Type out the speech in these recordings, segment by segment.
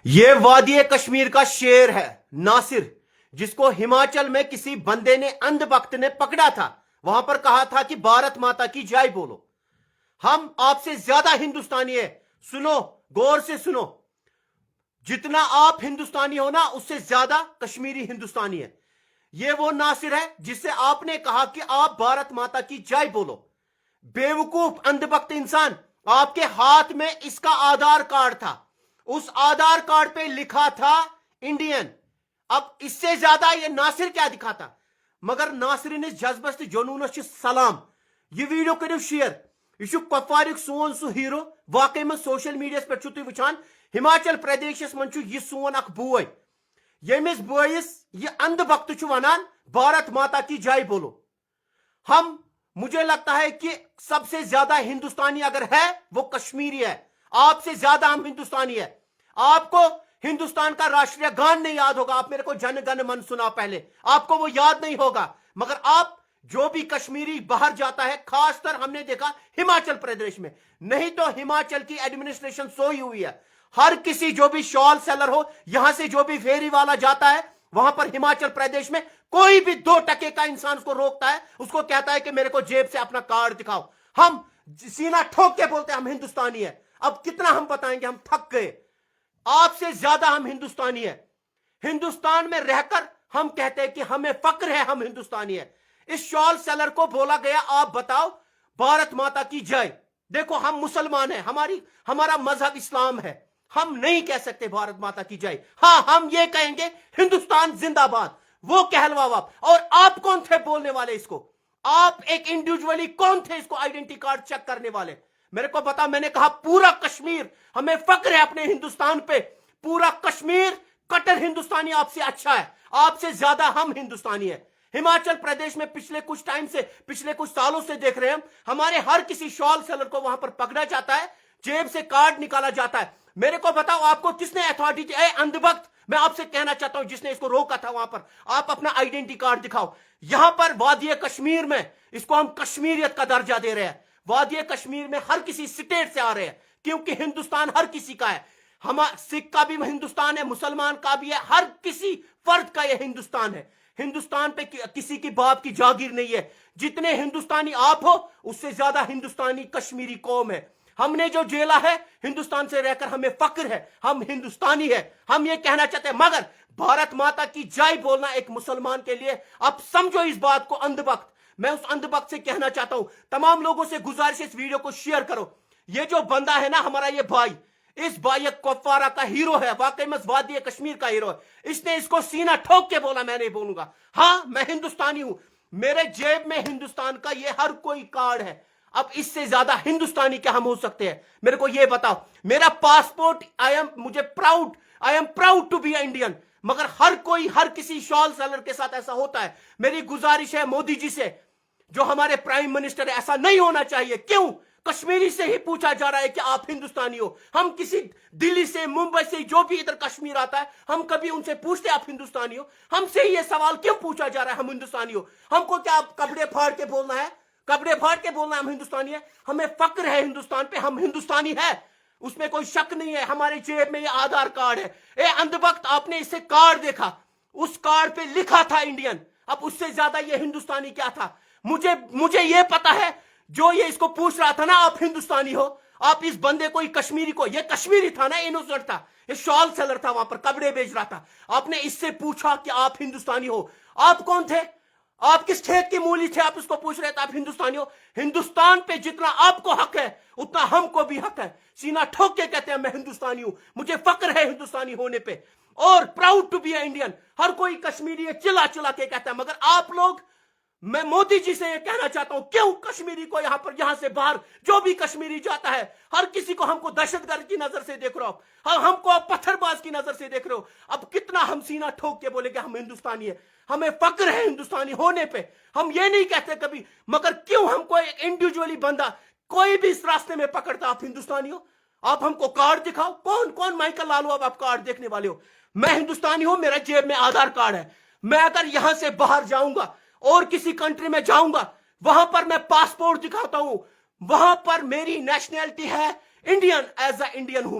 یہ وادی کشمیر کا شیر ہے ناصر، جس کو ہماچل میں کسی بندے نے اندھ بخت نے پکڑا تھا، وہاں پر کہا تھا کہ بھارت ماتا کی جائے بولو۔ ہم آپ سے زیادہ ہندوستانی ہے، سنو، غور سے سنو، جتنا آپ ہندوستانی ہو نا اس سے زیادہ کشمیری ہندوستانی ہے۔ یہ وہ ناصر ہے جس سے آپ نے کہا کہ آپ بھارت ماتا کی جائے بولو۔ بے وقوف اندھ بخت انسان، آپ کے ہاتھ میں اس کا آدھار کارڈ تھا، اس آدھار کارڈ پہ لکھا تھا انڈین۔ اب اس سے زیادہ یہ ناصر کیا دکھاتا؟ مگر ناصرینس جذبس جنونس سلام۔ یہ ویڈیو کرو شیئر، یہ کپوارک سون سہ ہیرو۔ واقعی میں سوشل میڈیا پہ چھو تھی وچھان، ہماچل پردیشس من چھو یہ سون اخ بوئے، یمس بوئیس یہ اندھ بخت چھو ونان بھارت ماتا کی جائے بولو۔ مجھے لگتا ہے کہ سب سے زیادہ ہندوستانی اگر ہے وہ کشمیری ہے، آپ سے زیادہ ہم ہندوستانی ہے۔ آپ کو ہندوستان کا راشٹریہ گان نہیں یاد ہوگا، آپ میرے کو جن گن من سنا پہلے، آپ کو وہ یاد نہیں ہوگا، مگر آپ جو بھی کشمیری باہر جاتا ہے، خاص طر ہم نے دیکھا ہماچل پردیش میں، نہیں تو ہماچل کی ایڈمنسٹریشن سوئی ہوئی ہے۔ ہر کسی جو بھی شال سیلر ہو، یہاں سے جو بھی فیری والا جاتا ہے، وہاں پر ہماچل پردیش میں کوئی بھی 2 ٹکے کا انسان اس کو روکتا ہے، اس کو کہتا ہے کہ میرے کو جیب سے اپنا کارڈ دکھاؤ۔ ہم سینہ ٹھوک کے بولتے ہیں ہم ہندوستانی ہیں۔ اب کتنا ہم بتائیں گے، ہم تھک گئے۔ آپ سے زیادہ ہم ہندوستانی ہیں۔ ہندوستان میں رہ کر ہم کہتے ہیں کہ ہمیں فخر ہے، ہم ہندوستانی ہیں۔ اس شال سیلر کو بولا گیا آپ بتاؤ بھارت ماتا کی جائے۔ دیکھو ہم مسلمان ہیں، ہمارا مذہب اسلام ہے، ہم نہیں کہہ سکتے بھارت ماتا کی جائے۔ ہاں ہم یہ کہیں گے ہندوستان زندہ باد، وہ کہلواؤ آپ۔ اور آپ کون تھے بولنے والے اس کو؟ آپ ایک انڈیویجولی کون تھے اس کو آئیڈینٹی کارڈ چیک کرنے والے؟ میرے کو بتا، میں نے کہا پورا کشمیر، ہمیں فخر ہے اپنے ہندوستان پہ، پورا کشمیر کٹر ہندوستانی آپ سے اچھا ہے، آپ سے زیادہ ہم ہندوستانی ہیں۔ ہماچل پردیش میں پچھلے کچھ سالوں سے دیکھ رہے ہیں ہمارے ہر کسی شال سیلر کو وہاں پر پکڑا جاتا ہے، جیب سے کارڈ نکالا جاتا ہے۔ میرے کو بتاؤ آپ کو کس نے اتھارٹی دی؟ اے اندھ بخت، میں آپ سے کہنا چاہتا ہوں جس نے اس کو روکا تھا وہاں پر، آپ اپنا آئیڈینٹی کارڈ دکھاؤ۔ یہاں پر وادی کشمیر میں اس کو ہم کشمیریت کا درجہ دے رہے ہیں۔ وادی کشمیر میں ہر کسی سٹیٹ سے آ رہے ہیں، کیونکہ ہندوستان ہر کسی کا ہے۔ سکھ کا بھی ہندوستان ہے، مسلمان کا بھی ہے، ہر کسی فرد کا یہ ہندوستان ہے۔ ہندوستان پہ کسی کی باپ کی جاگیر نہیں ہے۔ جتنے ہندوستانی آپ ہو اس سے زیادہ ہندوستانی کشمیری قوم ہے۔ ہم نے جو جیلا ہے ہندوستان سے رہ کر ہمیں فخر ہے، ہم ہندوستانی ہے، ہم یہ کہنا چاہتے ہیں۔ مگر بھارت ماتا کی جائے بولنا ایک مسلمان کے لیے، اب سمجھو اس بات کو اندھ بخت۔ میں اس اندھ بخت سے کہنا چاہتا ہوں، تمام لوگوں سے گزارش ہے اس ویڈیو کو شیئر کرو۔ یہ جو بندہ ہے نا ہمارا یہ بھائی، اس بھائی کپوارہ کا ہیرو ہے، واقعی میں وادی کشمیر کا ہیرو ہے۔ اس نے اس کو سینہ ٹھوک کے بولا، میں نہیں بولوں گا۔ ہاں میں ہندوستانی ہوں، میرے جیب میں ہندوستان کا یہ ہر کوئی کارڈ ہے۔ اب اس سے زیادہ ہندوستانی کیا ہم ہو سکتے ہیں؟ میرے کو یہ بتاؤ۔ میرا passport, I am proud to be Indian, مگر ہر کسی شال سیلر کے ساتھ ایسا ہوتا ہے۔ میری گزارش ہے مودی جی سے، جو ہمارے پرائم منسٹر ہے، ایسا نہیں ہونا چاہیے۔ کیوں؟ کشمیری سے ہی پوچھا جا رہا ہے کہ آپ ہندوستانی ہو۔ ہم کسی دلی سے، ممبئی سے، جو بھی ادھر کشمیر آتا ہے، ہم کبھی ان سے پوچھتے آپ ہندوستانی ہو؟ ہم سے یہ سوال کیوں پوچھا جا رہا ہے ہم ہندوستانی ہو؟ ہم کو کیا کپڑے پھاڑ کے بولنا ہے؟ کپڑے پھاڑ کے بولنا ہے ہم ہندوستانی ہے؟ ہمیں فخر ہے ہندوستان پہ، ہم ہندوستانی ہے، اس میں کوئی شک نہیں ہے۔ ہمارے جیب میں یہ آدھار کارڈ ہے۔ اے اندھ بخت، آپ نے اس سے کارڈ دیکھا، اس کارڈ پہ لکھا تھا انڈین۔ اب اس سے زیادہ یہ ہندوستانی کیا تھا؟ مجھے یہ پتا ہے، جو یہ اس کو پوچھ رہا تھا نا آپ ہندوستانی ہو، آپ اس بندے کو، کشمیری کو، یہ کشمیری تھا نا، انوسنٹ تھا، یہ شال سیلر تھا، وہاں پر کپڑے بیچ رہا تھا۔ آپ نے اس سے پوچھا کہ آپ ہندوستانی ہو؟ آپ کون تھے؟ آپ کس کھیت کی مولی تھے؟ آپ اس کو پوچھ رہے تھے آپ ہندوستانی ہو؟ ہندوستان پہ جتنا آپ کو حق ہے اتنا ہم کو بھی حق ہے۔ سینہ ٹھوک کے کہتے ہیں میں ہندوستانی ہوں، مجھے فخر ہے ہندوستانی ہونے پہ، اور پراؤڈ ٹو بی انڈین۔ ہر کوئی کشمیری ہے، چلا چلا کے کہتا ہے، مگر آپ لوگ، میں مودی جی سے یہ کہنا چاہتا ہوں، کیوں کشمیری کو یہاں سے باہر جو بھی کشمیری جاتا ہے، ہر کسی کو ہم کو دہشت گرد کی نظر سے دیکھ رہے ہو، ہم کو آپ پتھر باز کی نظر سے دیکھ رہے ہو۔ اب کتنا ہم سینہ ٹھوک کے بولے کہ ہم ہندوستانی ہیں، ہمیں فخر ہے ہندوستانی ہونے پہ، ہم یہ نہیں کہتے کبھی، مگر کیوں ہم کو ایک انڈیویجولی بندہ کوئی بھی اس راستے میں پکڑتا آپ ہندوستانی ہو؟ آپ ہم کو کارڈ دکھاؤ۔ کون مائیکل لالو اب آپ کارڈ دیکھنے والے ہو؟ میں ہندوستانی ہوں، میرا جیب میں آدھار کارڈ ہے۔ میں اگر یہاں سے باہر جاؤں گا اور کسی کنٹری میں جاؤں گا، وہاں پر میں پاسپورٹ دکھاتا ہوں، وہاں پر میری نیشنلٹی ہے انڈین، ایز اے انڈین ہوں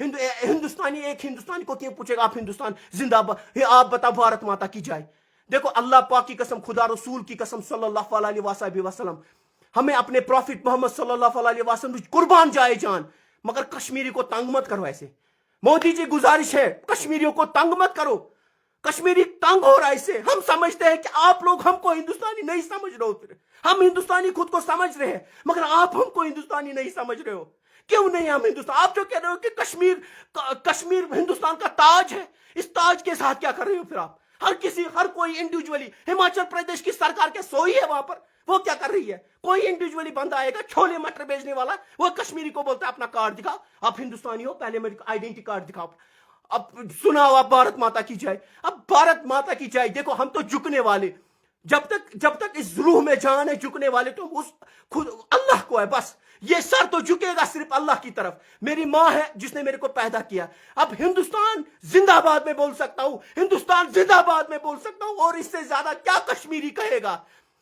ہندوستانی ایک ہندوستانی کو کیوں پوچھے گا آپ ہندوستان زندہ باد، آپ بتاؤ بھارت ماتا کی جائے. دیکھو اللہ پاک کی قسم، خدا رسول کی قسم صلی اللہ علیہ وسلم، ہمیں اپنے پروفٹ محمد صلی اللہ علیہ وسلم قربان جائے جان، مگر کشمیری کو تنگ مت کرو ایسے. مودی جی گزارش ہے کشمیریوں کو تنگ مت کرو. کشمیری تنگ ہو رہا ہے اس سے. ہم سمجھتے ہیں کہ آپ لوگ ہم کو ہندوستانی نہیں سمجھ رہے ہوتے. ہم ہندوستانی خود کو سمجھ رہے ہیں مگر آپ ہم کو ہندوستانی نہیں سمجھ رہے ہو. کیوں نہیں ہم ہندوستان؟ آپ جو کہہ رہے ہو کہ کشمیر ہندوستان کا تاج ہے، اس تاج کے ساتھ کیا کر رہے ہو پھر آپ؟ ہر کوئی انڈیویجولی، ہماچل پردیش کی سرکار کیا سوئی ہے وہاں پر؟ وہ کیا کر رہی ہے؟ کوئی انڈیویجولی بندہ آئے گا چھولے مٹر بیچنے والا، وہ کشمیری کو بولتا ہے اپنا کارڈ دکھاؤ، آپ ہندوستانی ہو، پہلے میری آئیڈینٹی کارڈ دکھاؤ. اب سناؤ آپ بھارت ماتا کی جائے. اب بھارت ماتا کی جائے. دیکھو ہم تو جھکنے والے، جب تک اس روح میں جان ہے جھکنے والے تو اس خود اللہ کو ہے. بس یہ سر تو جھکے گا صرف اللہ کی طرف. میری ماں ہے جس نے میرے کو پیدا کیا. اب ہندوستان زندہ باد میں بول سکتا ہوں، ہندوستان زندہ باد میں بول سکتا ہوں، اور اس سے زیادہ کیا کشمیری کہے گا؟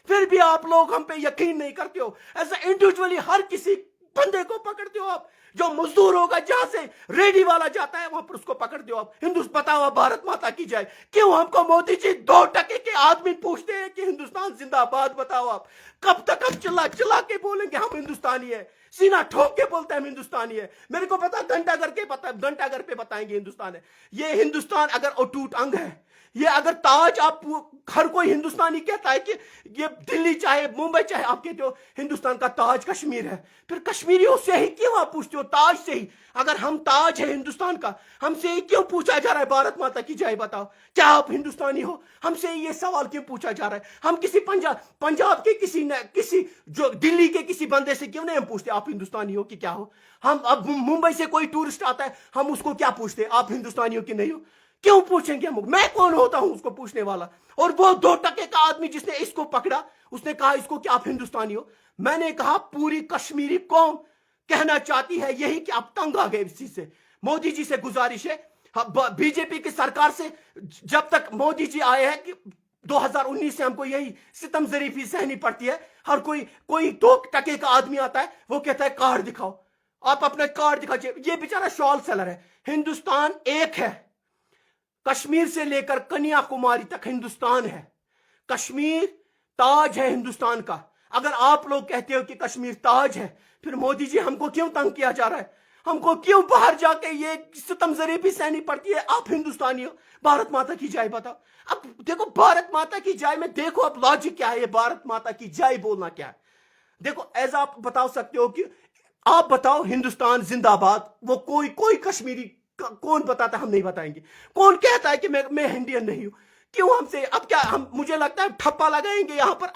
پھر بھی آپ لوگ ہم پہ یقین نہیں کرتے ہو. ایسا انڈیویجولی ہر کسی بندے کو پکڑتے ہو آپ. جو مزدور ہوگا جہاں سے ریڈی والا جاتا ہے وہاں پر اس کو پکڑتے ہو آپ. بتاؤ آپ بھارت ماتا کی جائے. کیوں ہم کو مودی جی 2% کے آدمی پوچھتے ہیں کہ ہندوستان زندہ باد؟ بتاؤ آپ کب تک ہم چلا کے بولیں گے ہم ہندوستانی ہے؟ سینہ ٹھوک کے بولتے ہیں ہم ہندوستانی ہے. میرے کو پتا گھنٹہ گھر پہ بتائیں گے ہندوستان ہے. یہ ہندوستان اگر اٹوٹ انگ ہے، یہ اگر تاج، آپ ہر کوئی ہندوستانی کہتا ہے کہ یہ دلی چاہے ممبئی چاہے، آپ کہتے ہو ہندوستان کا تاج کشمیر ہے. پھر کشمیریوں سے ہی کیوں آپ پوچھتے ہو تاج سے ہی؟ اگر ہم تاج ہے ہندوستان کا، ہم سے ہی کیوں پوچھا جا رہا ہے بھارت ماتا کی جائے؟ بتاؤ کیا آپ ہندوستانی ہو؟ ہم سے یہ سوال کیوں پوچھا جا رہا ہے؟ ہم کسی پنجاب کے کسی جو دلی کے کسی بندے سے کیوں نہیں ہم پوچھتے آپ ہندوستانی ہو کہ کیا ہو؟ ہم اب ممبئی سے کوئی ٹورسٹ آتا ہے، ہم اس کو کیا پوچھتے آپ ہندوستانی ہو کہ نہیں ہو؟ کیوں پوچھیں گے ہم؟ میں کون ہوتا ہوں اس کو پوچھنے والا؟ اور وہ 2% کا آدمی جس نے اس کو پکڑا، اس نے کہا اس کو کہ آپ ہندوستانی ہو. میں نے کہا پوری کشمیری قوم کہنا چاہتی ہے یہی کہ آپ تنگ آ گئے اس چیز سے. مودی جی سے گزارش ہے، بی جے پی کی سرکار سے، جب تک مودی جی آئے ہیں کہ 2019 سے ہم کو یہی ستم ظریفی سہنی پڑتی ہے. ہر کوئی 2% کا آدمی آتا ہے، وہ کہتا ہے کارڈ دکھاؤ، آپ اپنا کارڈ دکھاؤ. یہ بیچارہ شال سیلر ہے. ہندوستان ایک ہے، کشمیر سے لے کر کنیا کماری تک ہندوستان ہے. کشمیر تاج ہے ہندوستان کا. اگر آپ لوگ کہتے ہو کہ کشمیر تاج ہے، پھر مودی جی ہم کو کیوں تنگ کیا جا رہا ہے؟ ہم کو کیوں باہر جا کے یہ ستم ظریفی سہنی پڑتی ہے آپ ہندوستانی ہو؟ بھارت ماتا کی جائے بتاؤ. اب دیکھو بھارت ماتا کی جائے میں دیکھو اب لاجک کیا ہے، یہ بھارت ماتا کی جائے بولنا کیا ہے. دیکھو ایسا آپ بتا سکتے ہو کہ آپ بتاؤ ہندوستان زندہ باد، وہ کوئی کشمیری کون بتاتا ہے؟ ہم نہیں بتائیں گے. کون کہتا ہے کہ میں انڈین نہیں ہوں؟ کیوں ہم سے اب کیا مجھے لگتا ہے ٹھپا لگائیں گے یہاں پر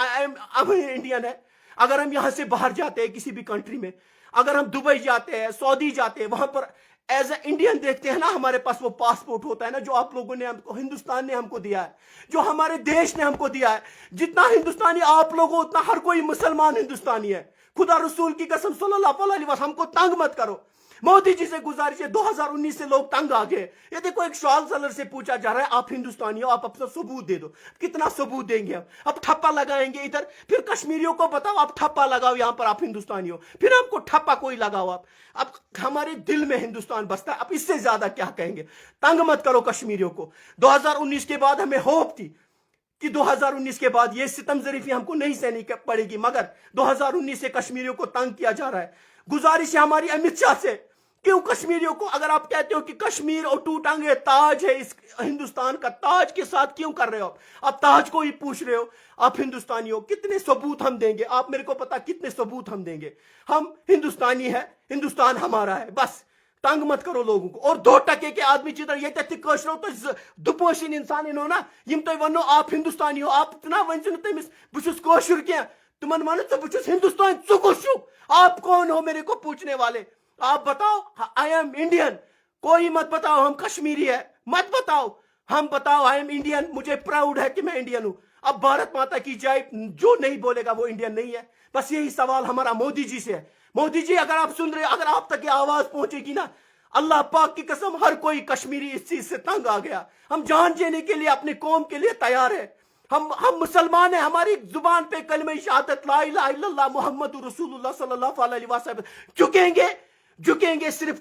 ہم انڈین ہے. اگر ہم یہاں سے باہر جاتے ہیں کسی بھی کنٹری میں، اگر ہم دبئی جاتے ہیں، سعودی جاتے ہیں، وہاں پر ایز اے انڈین دیکھتے ہیں نا، ہمارے پاس وہ پاسپورٹ ہوتا ہے نا جو آپ لوگوں نے ہم کو، ہندوستان نے ہم کو دیا ہے، جو ہمارے دیش نے ہم کو دیا ہے. جتنا ہندوستانی آپ لوگوں اتنا ہر کوئی مسلمان ہندوستانی ہے. خدا رسول کی قسم صلی اللہ علیہ وسلم، ہم کو تنگ مت کرو. مودی جی سے گزارش ہے، 2019 سے لوگ تنگ آ گئے. یہ دیکھو ایک شال سیلر سے پوچھا جا رہا ہے آپ ہندوستانی ہو، آپ اپنا ثبوت دے دو. کتنا ثبوت دیں گے ہم؟ اب ٹھپا لگائیں گے ادھر، پھر کشمیریوں کو بتاؤ آپ ٹھپا لگاؤ یہاں پر آپ ہندوستانی ہو، پھر ہم کو ٹھپا کوئی لگاؤ آپ. اب ہمارے دل میں ہندوستان بستا ہے. اب اس سے زیادہ کیا کہیں گے؟ تنگ مت کرو کشمیریوں کو. 2019 کے بعد ہمیں ہوپ تھی کہ 2019 کے بعد یہ ستم ظریفی ہم کو نہیں سہنی پڑے گی، مگر 2019 سے کشمیریوں کو تنگ کیا جا رہا ہے. گزارش ہے ہماری امت شاہ سے، کیوں کشمیریوں کو، اگر آپ کہتے ہو کہ کشمیر اٹوٹ انگ ہے، تاج ہے اس ہندوستان کا، تاج کے ساتھ کیوں کر رہے ہو آپ تاج کو ہی پوچھ رہے ہو آپ ہندوستانی ہو؟ کتنے ثبوت ہم دیں گے؟ آپ میرے کو پتا کتنے ثبوت ہم دیں گے. ہم ہندوستانی ہے، ہندوستان ہمارا ہے. بس تنگ مت کرو لوگوں کو. اور 2% کے آدمی جدھر یہ کشرو تو دپوشین انسان انہوں نا یم تو ونو آپ ہندوستانی ہو، آپ اتنا ون تمس بس کوشر کی تمن ون تو بس ہندوستان ثقو. آپ کون ہو میرے کو پوچھنے والے؟ آپ بتاؤ آئی ایم انڈین. کوئی مت بتاؤ ہم کشمیری ہے، مت بتاؤ. ہم بتاؤ آئی ایم انڈین، مجھے پراؤڈ ہے کہ میں انڈین ہوں. اب بھارت ماتا کی جائے، جو نہیں بولے گا وہ انڈین نہیں ہے. بس یہی سوال ہمارا مودی جی سے ہے. مودی جی اگر آپ سن رہے، اگر آپ تک یہ آواز پہنچے گی نا، اللہ پاک کی قسم ہر کوئی کشمیری اس چیز سے تنگ آ گیا. ہم جان دینے کے لیے اپنی قوم کے لیے تیار ہے. ہم مسلمان ہیں، ہماری زبان پہ کلمہ شہادت لا الہ الا اللہ محمد رسول اللہ صلی اللہ علیہ وسلم. جھکیں گے صرف